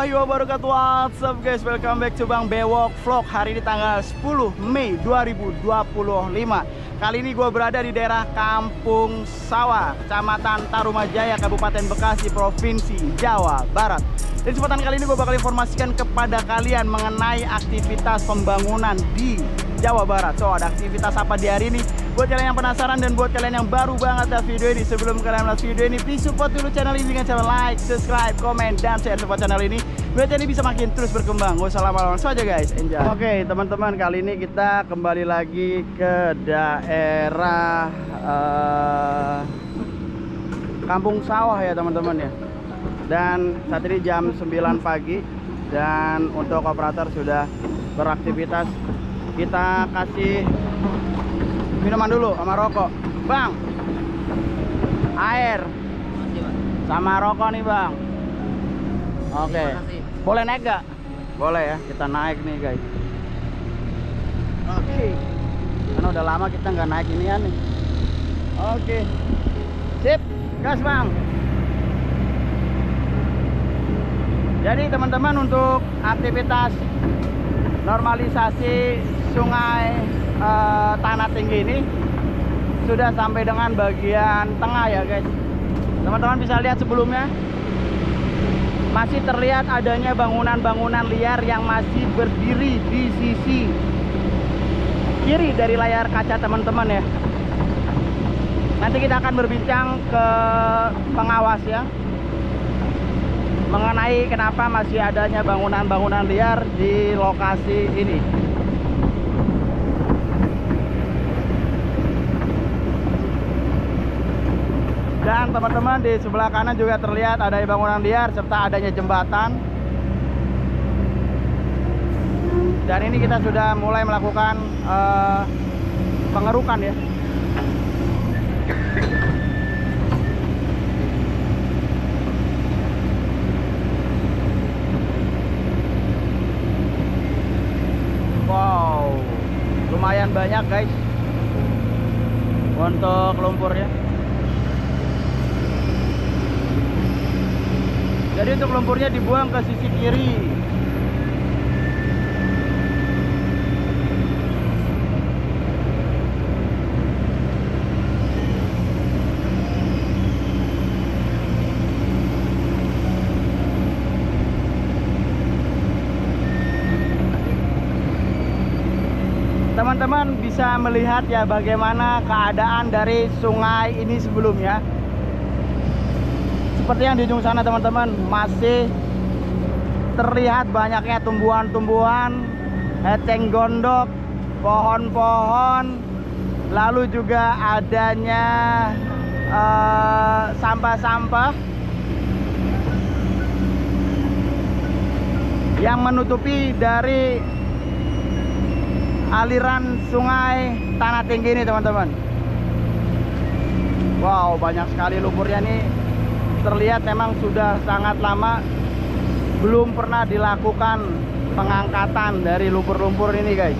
warahmatullahi wabarakatuh. What's up guys, welcome back to Bang Bewok Vlog. Hari ini tanggal 10 Mei 2025. Kali ini gue berada di daerah Kampung Sawah, Kecamatan Tarumajaya, Kabupaten Bekasi, Provinsi Jawa Barat. Di kesempatan kali ini gue bakal informasikan kepada kalian mengenai aktivitas pembangunan di Jawa Barat. So, ada aktivitas apa di hari ini? Buat kalian yang penasaran dan buat kalian yang baru banget lihat video ini, sebelum kalian lihat video ini, please support dulu channel ini dengan cara like, subscribe, komen, dan share support channel ini biar channel ini bisa makin terus berkembang. Gak usah lama-lama saja guys, enjoy. Oke teman-teman, kali ini kita kembali lagi ke daerah Kampung Sawah ya teman-teman ya. Dan saat ini jam 9 pagi dan untuk operator sudah beraktivitas. Kita kasih minuman dulu sama rokok. Bang, air sama rokok nih bang. Oke, boleh naik gak? Boleh ya, kita naik nih guys. Oke, karena udah lama kita nggak naik inian nih. Oke, sip, gas bang. Jadi teman-teman, untuk aktivitas normalisasi sungai Tanah Tinggi ini sudah sampai dengan bagian tengah ya guys. Teman-teman bisa lihat sebelumnya masih terlihat adanya bangunan-bangunan liar yang masih berdiri di sisi kiri dari layar kaca teman-teman ya. Nanti kita akan berbincang ke pengawas ya mengenai kenapa masih adanya bangunan-bangunan liar di lokasi ini. Dan teman-teman, di sebelah kanan juga terlihat adanya bangunan liar serta adanya jembatan. Dan ini kita sudah mulai melakukan pengerukan ya. Wow, lumayan banyak guys untuk lumpurnya. Jadi untuk lumpurnya dibuang ke sisi kiri. Teman-teman bisa melihat ya bagaimana keadaan dari sungai ini sebelumnya. Seperti yang di ujung sana teman-teman, masih terlihat banyaknya tumbuhan-tumbuhan, eceng gondok, pohon-pohon, lalu juga adanya sampah-sampah yang menutupi dari aliran sungai Tanah Tinggi ini teman-teman. Wow, banyak sekali lumpurnya nih. Terlihat memang sudah sangat lama belum pernah dilakukan pengangkatan dari lumpur-lumpur ini guys.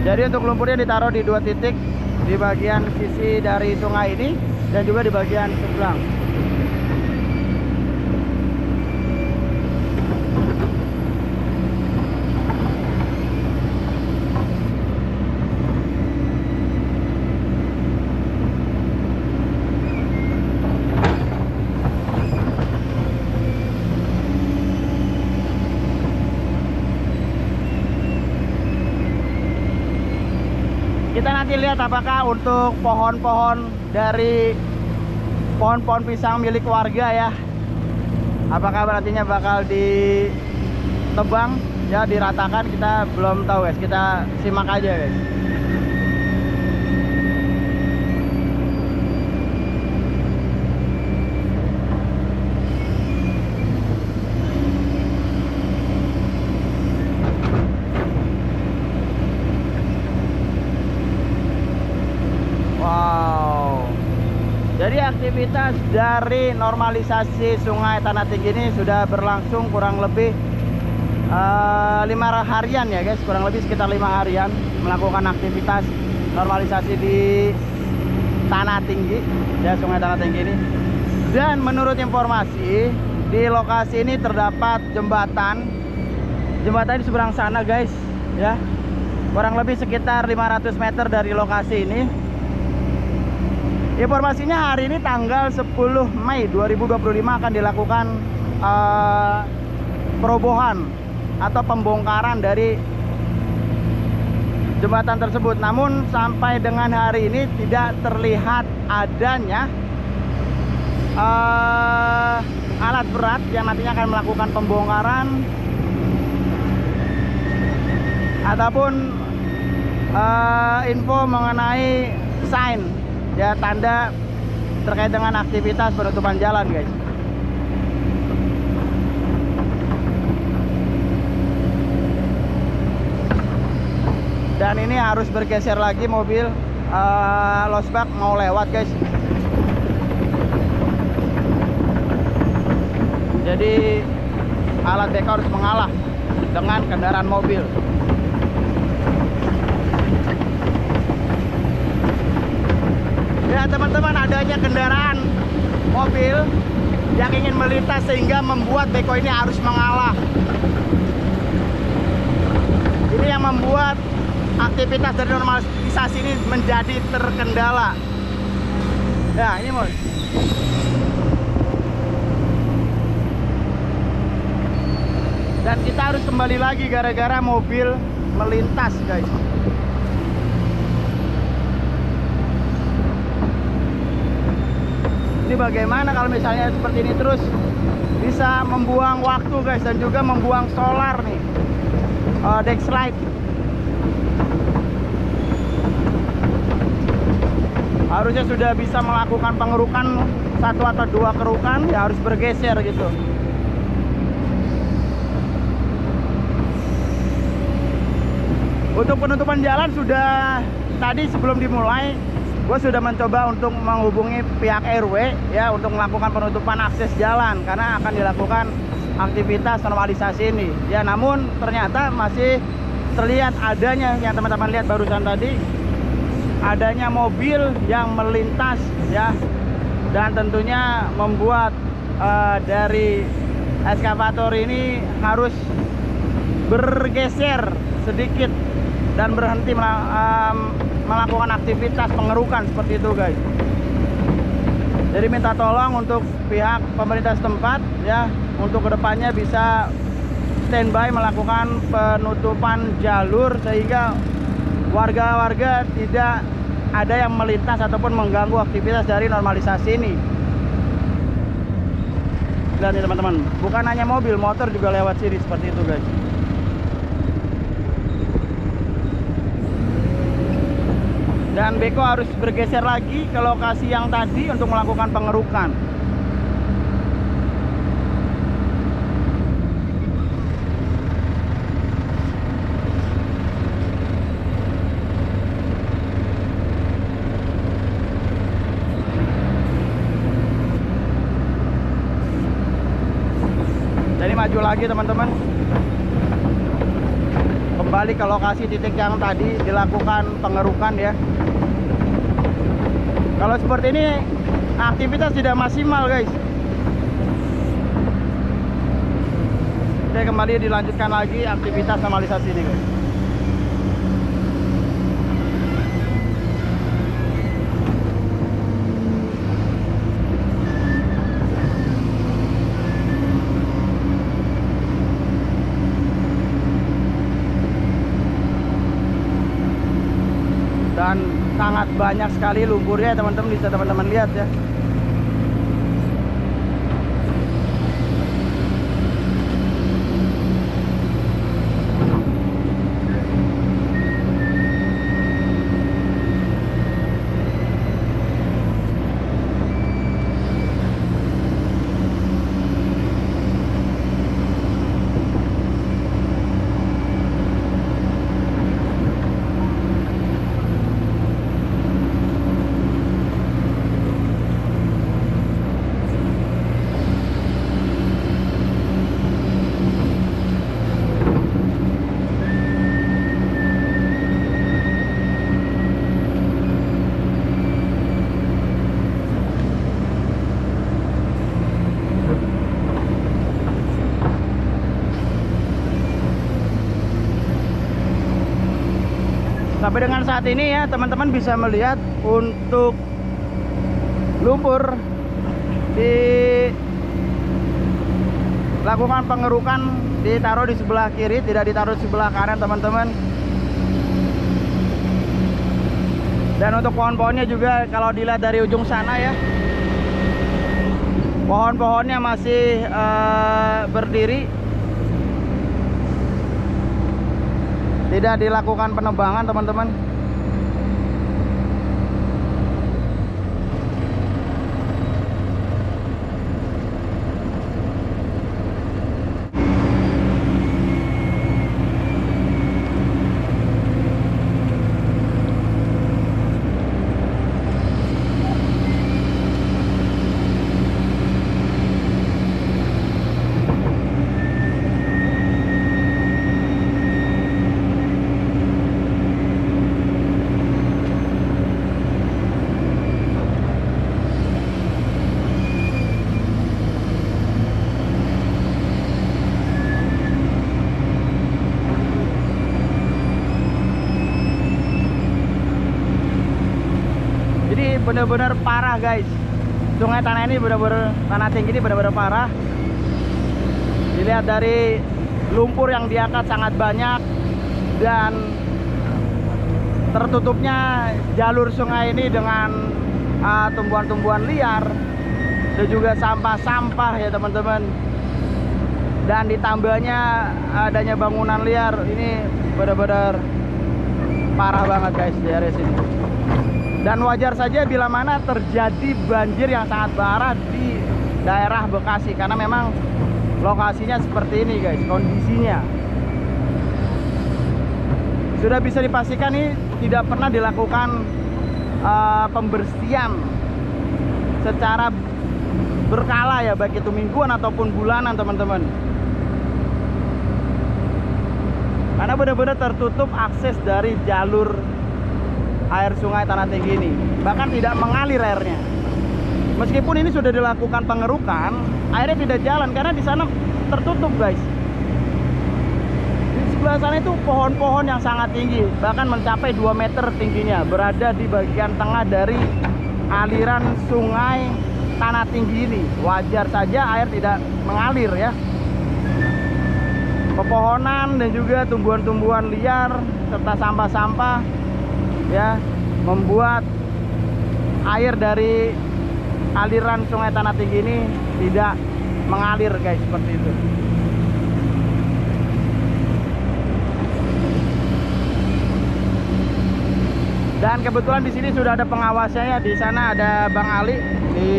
Jadi untuk lumpurnya ditaruh di dua titik, di bagian sisi dari sungai ini dan juga di bagian seberang. Kita nanti lihat apakah untuk pohon-pohon dari pohon-pohon pisang milik warga ya, apakah nantinya bakal ditebang ya, diratakan, kita belum tahu guys. Kita simak aja guys. Jadi aktivitas dari normalisasi sungai Tanah Tinggi ini sudah berlangsung kurang lebih 5 harian ya guys, kurang lebih sekitar 5 harian melakukan aktivitas normalisasi di Tanah Tinggi ya, sungai Tanah Tinggi ini. Dan menurut informasi Di lokasi ini terdapat jembatan. Jembatan di seberang sana guys, ya. Kurang lebih sekitar 500 meter dari lokasi ini. Informasinya hari ini tanggal 10 Mei 2025 akan dilakukan perobohan atau pembongkaran dari jembatan tersebut. Namun sampai dengan hari ini tidak terlihat adanya alat berat yang nantinya akan melakukan pembongkaran ataupun info mengenai sign, ya, tanda terkait dengan aktivitas penutupan jalan guys. Dan ini harus bergeser lagi mobil losbak mau lewat guys. Jadi alat beko harus mengalah dengan kendaraan mobil. Ya teman-teman, adanya kendaraan mobil yang ingin melintas sehingga membuat beko ini harus mengalah. Ini yang membuat aktivitas dari normalisasi ini menjadi terkendala. Ya ini Mas. Dan kita harus kembali lagi gara-gara mobil melintas guys. Ini bagaimana kalau misalnya seperti ini terus, bisa membuang waktu guys, dan juga membuang solar nih, deck slide. Harusnya sudah bisa melakukan pengerukan 1 atau 2 kerukan, ya harus bergeser gitu. Untuk penutupan jalan sudah tadi sebelum dimulai, gue sudah mencoba untuk menghubungi pihak RW ya untuk melakukan penutupan akses jalan karena akan dilakukan aktivitas normalisasi ini. Ya namun ternyata masih terlihat adanya yang teman-teman lihat barusan tadi, adanya mobil yang melintas ya, dan tentunya membuat dari eskavator ini harus bergeser sedikit dan berhenti melakukan aktivitas pengerukan seperti itu guys. Jadi minta tolong untuk pihak pemerintah setempat ya, untuk kedepannya bisa standby melakukan penutupan jalur sehingga warga-warga tidak ada yang melintas ataupun mengganggu aktivitas dari normalisasi ini. Dan teman-teman, bukan hanya mobil, motor juga lewat sini seperti itu guys. Dan beko harus bergeser lagi ke lokasi yang tadi untuk melakukan pengerukan. Jadi maju lagi teman-teman, kembali ke lokasi titik yang tadi dilakukan pengerukan ya. Kalau seperti ini aktivitas tidak maksimal guys. Oke, kembali dilanjutkan lagi aktivitas normalisasi ini guys. Dan sangat banyak sekali lumpurnya teman-teman, bisa teman-teman lihat ya. Sampai dengan saat ini ya teman-teman bisa melihat untuk lumpur dilakukan pengerukan, ditaruh di sebelah kiri, tidak ditaruh di sebelah kanan teman-teman. Dan untuk pohon-pohonnya juga kalau dilihat dari ujung sana ya, pohon-pohonnya masih berdiri, tidak dilakukan penebangan teman-teman. Jadi benar-benar parah guys, sungai tanah ini benar-benar, tanah tinggi ini benar-benar parah. Dilihat dari lumpur yang diangkat sangat banyak dan tertutupnya jalur sungai ini dengan tumbuhan-tumbuhan liar dan juga sampah-sampah ya teman-teman. Dan ditambahnya adanya bangunan liar, ini benar-benar parah banget guys di area sini. Dan wajar saja bila mana terjadi banjir yang sangat parah di daerah Bekasi, karena memang lokasinya seperti ini guys, kondisinya. Sudah bisa dipastikan ini tidak pernah dilakukan pembersihan secara berkala ya, baik itu mingguan ataupun bulanan teman-teman. Karena benar-benar tertutup akses dari jalur air sungai tanah tinggi ini, bahkan tidak mengalir airnya. Meskipun ini sudah dilakukan pengerukan, airnya tidak jalan karena di sana tertutup guys. Di sebelah sana itu pohon-pohon yang sangat tinggi, bahkan mencapai 2 meter tingginya, berada di bagian tengah dari aliran sungai tanah tinggi ini. Wajar saja air tidak mengalir ya. Pepohonan dan juga tumbuhan-tumbuhan liar serta sampah-sampah ya membuat air dari aliran sungai tanah tinggi ini tidak mengalir guys, seperti itu. Dan kebetulan di sini sudah ada pengawasnya ya. Di sana ada Bang Ali di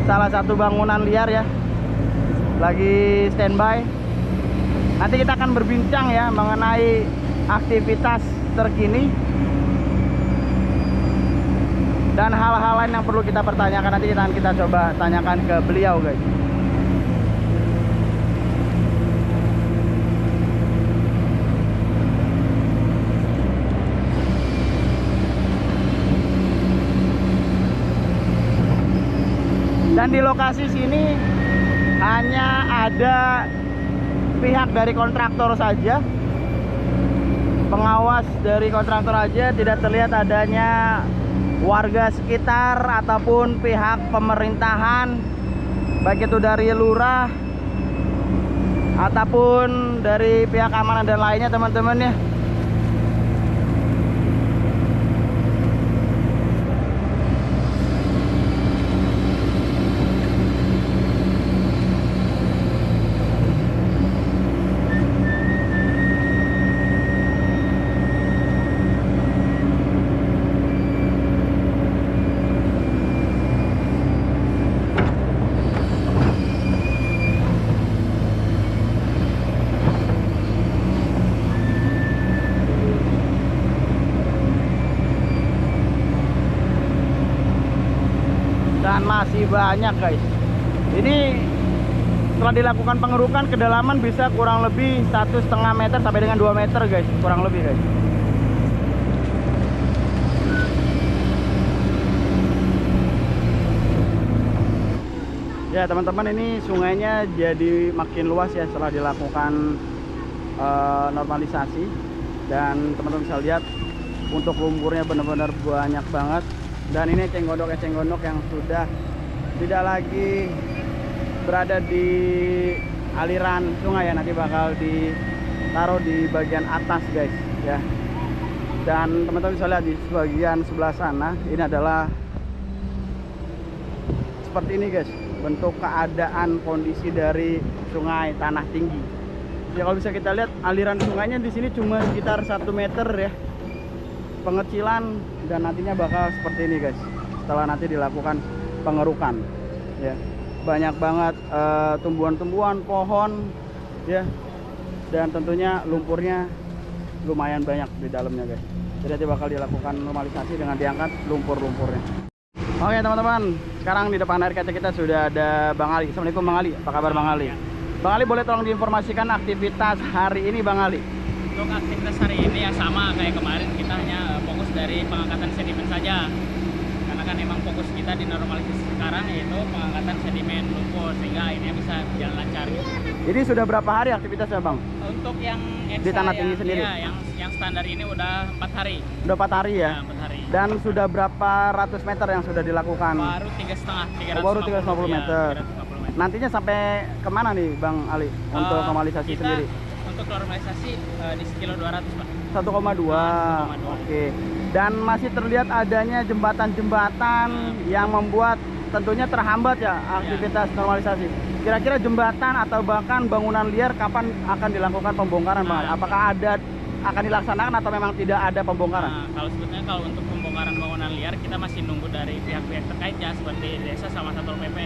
salah satu bangunan liar ya, lagi standby. Nanti kita akan berbincang ya mengenai aktivitas terkini dan hal-hal lain yang perlu kita pertanyakan. Nanti kita coba tanyakan ke beliau guys. Dan di lokasi sini hanya ada pihak dari kontraktor saja, pengawas dari kontraktor aja, tidak terlihat adanya warga sekitar ataupun pihak pemerintahan, baik itu dari lurah ataupun dari pihak keamanan dan lainnya teman-teman ya. Dan masih banyak guys. Ini setelah dilakukan pengerukan, kedalaman bisa kurang lebih 1,5 meter sampai dengan 2 meter guys, kurang lebih guys. Ya teman-teman, ini sungainya jadi makin luas ya setelah dilakukan normalisasi. Dan teman-teman bisa lihat untuk lumpurnya benar-benar banyak banget. Dan ini eceng-gondok yang sudah tidak lagi berada di aliran sungai ya, nanti bakal ditaruh di bagian atas guys ya. Dan teman-teman bisa lihat di bagian sebelah sana ini adalah seperti ini guys, bentuk keadaan kondisi dari sungai tanah tinggi. Ya kalau bisa kita lihat aliran sungainya di sini cuma sekitar 1 meter ya pengecilan, dan nantinya bakal seperti ini guys setelah nanti dilakukan pengerukan ya. Banyak banget tumbuhan-tumbuhan, pohon ya, dan tentunya lumpurnya lumayan banyak di dalamnya guys. Jadi nanti bakal dilakukan normalisasi dengan diangkat lumpur-lumpurnya. Oke teman-teman, sekarang di depan air kaca kita sudah ada Bang Ali. Assalamualaikum Bang Ali, apa kabar Bang Ali? Bang Ali boleh tolong diinformasikan aktivitas hari ini Bang Ali? Untuk aktivitas hari ini yang sama kayak kemarin, kita hanya fokus dari pengangkatan sedimen saja. Karena kan emang fokus kita di normalisasi sekarang yaitu pengangkatan sedimen lumpur, sehingga ini bisa berjalan lancar gitu. Jadi sudah berapa hari aktivitasnya Bang? Untuk yang di tanah tinggi sendiri? Iya, yang standar ini udah 4 hari. Udah 4 hari ya? Ya, 4 hari. Dan sudah berapa ratus meter yang sudah dilakukan? Baru 3,5, 350, baru 350 meter. Ya, 350 meter. Nantinya sampai kemana nih Bang Ali untuk normalisasi kita, sendiri? Untuk normalisasi di sekilo 200 Pak. 1,2. Oke. Dan masih terlihat adanya jembatan-jembatan yang membuat tentunya terhambat ya aktivitas normalisasi. Kira-kira jembatan atau bahkan bangunan liar kapan akan dilakukan pembongkaran Bang? Apakah akan dilaksanakan atau memang tidak ada pembongkaran? Nah, kalau sebetulnya kalau untuk pembongkaran bangunan liar kita masih nunggu dari pihak-pihak terkait ya, seperti desa sama Satpol PP.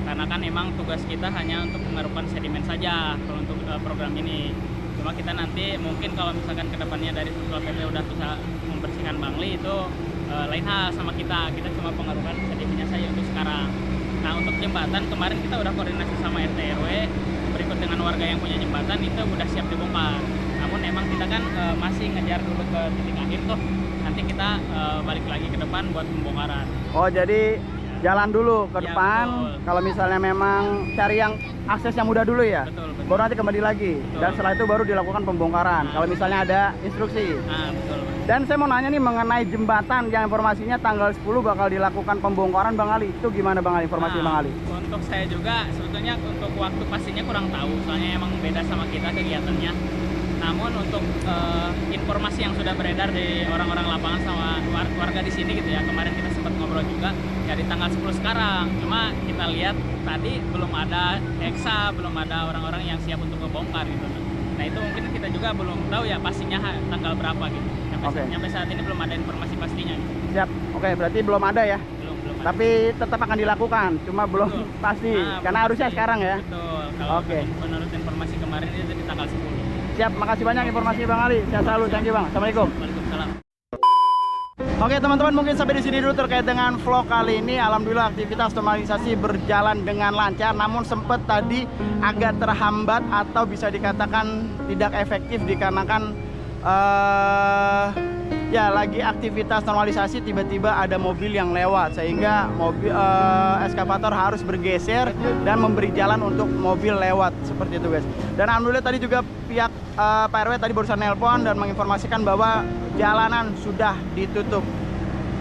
Karena kan emang tugas kita hanya untuk mengerukan sedimen saja kalau untuk program ini. Cuma kita nanti mungkin kalau misalkan kedepannya dari Satpol PP udah bisa membersihkan Bangli itu lain hal sama kita. Kita cuma pengerukan sedimennya saja untuk sekarang. Nah untuk jembatan kemarin kita udah koordinasi sama RT RW, berikut dengan warga yang punya jembatan itu udah siap dibongkar. Namun emang kita kan masih ngejar dulu ke titik akhir tuh. Nanti kita balik lagi ke depan buat pembongkaran. Oh jadi jalan dulu ke depan. Betul. Kalau misalnya memang cari yang akses yang mudah dulu ya. Betul. Baru nanti kembali lagi. Betul. Dan setelah itu baru dilakukan pembongkaran. Kalau misalnya ada instruksi. Nah betul. Dan saya mau nanya nih mengenai jembatan yang informasinya tanggal 10 bakal dilakukan pembongkaran Bang Ali. Itu gimana Bang Ali informasi Bang Ali? Untuk saya juga sebetulnya untuk waktu pastinya kurang tahu. Soalnya emang beda sama kita kegiatannya. Namun untuk informasi yang sudah beredar di orang-orang lapangan sama warga di sini gitu ya, kemarin kita sempat ngobrol juga ya di tanggal 10 sekarang. Cuma kita lihat tadi belum ada eksa, belum ada orang-orang yang siap untuk ngebongkar gitu. Nah itu mungkin kita juga belum tahu ya pastinya tanggal berapa gitu. Sampai saat ini belum ada informasi pastinya gitu. Siap. Oke, berarti belum ada ya? Belum ada. Tapi tetap akan dilakukan, cuma belum pasti. Karena harusnya sekarang ya. Betul. Kalau Oke. menurut informasi kemarin itu di tanggal 10. Siap, makasih banyak informasi Bang Ali. Sehat selalu, thank you Bang. Assalamualaikum. Waalaikumsalam. Oke teman-teman, mungkin sampai di sini dulu terkait dengan vlog kali ini. Alhamdulillah aktivitas normalisasi berjalan dengan lancar, namun sempat tadi agak terhambat atau bisa dikatakan tidak efektif dikarenakan ya lagi aktivitas normalisasi tiba-tiba ada mobil yang lewat sehingga mobil eskavator harus bergeser dan memberi jalan untuk mobil lewat seperti itu guys. Dan alhamdulillah tadi juga pihak Pak RW tadi barusan nelpon dan menginformasikan bahwa jalanan sudah ditutup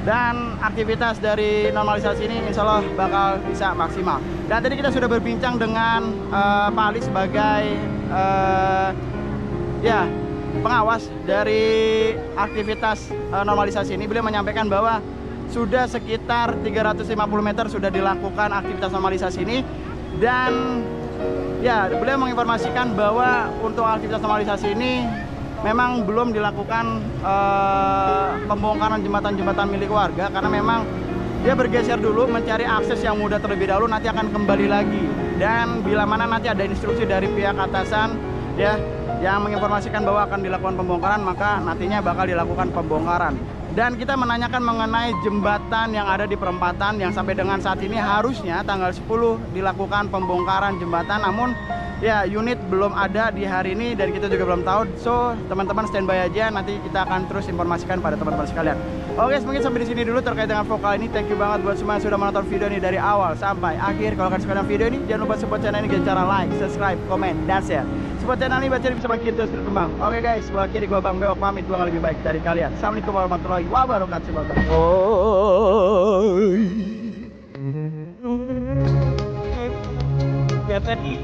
dan aktivitas dari normalisasi ini insya Allah bakal bisa maksimal. Dan tadi kita sudah berbincang dengan Pak Ali sebagai ya pengawas dari aktivitas normalisasi ini. Beliau menyampaikan bahwa sudah sekitar 350 meter sudah dilakukan aktivitas normalisasi ini, dan ya beliau menginformasikan bahwa untuk aktivitas normalisasi ini memang belum dilakukan pembongkaran jembatan-jembatan milik warga karena memang dia bergeser dulu mencari akses yang mudah terlebih dahulu, nanti akan kembali lagi. Dan bila mana nanti ada instruksi dari pihak atasan ya yang menginformasikan bahwa akan dilakukan pembongkaran, maka nantinya bakal dilakukan pembongkaran. Dan kita menanyakan mengenai jembatan yang ada di perempatan yang sampai dengan saat ini harusnya tanggal 10 dilakukan pembongkaran jembatan, namun ya unit belum ada di hari ini dan kita juga belum tahu. So teman-teman standby aja, nanti kita akan terus informasikan pada teman-teman sekalian. Oke, mungkin sampai di sini dulu terkait dengan vlog kali ini. Thank you banget buat semua yang sudah menonton video ini dari awal sampai akhir. Kalau kalian suka dengan video ini, jangan lupa support channel ini dengan cara like, subscribe, komen, dan share. support channel ini biar bisa makin terus berkembang. Oke guys, sebelah kiri gua Bang Bewok pamit, gua nggak lebih baik dari kalian. Assalamualaikum warahmatullahi wabarakatuh. Biar tadi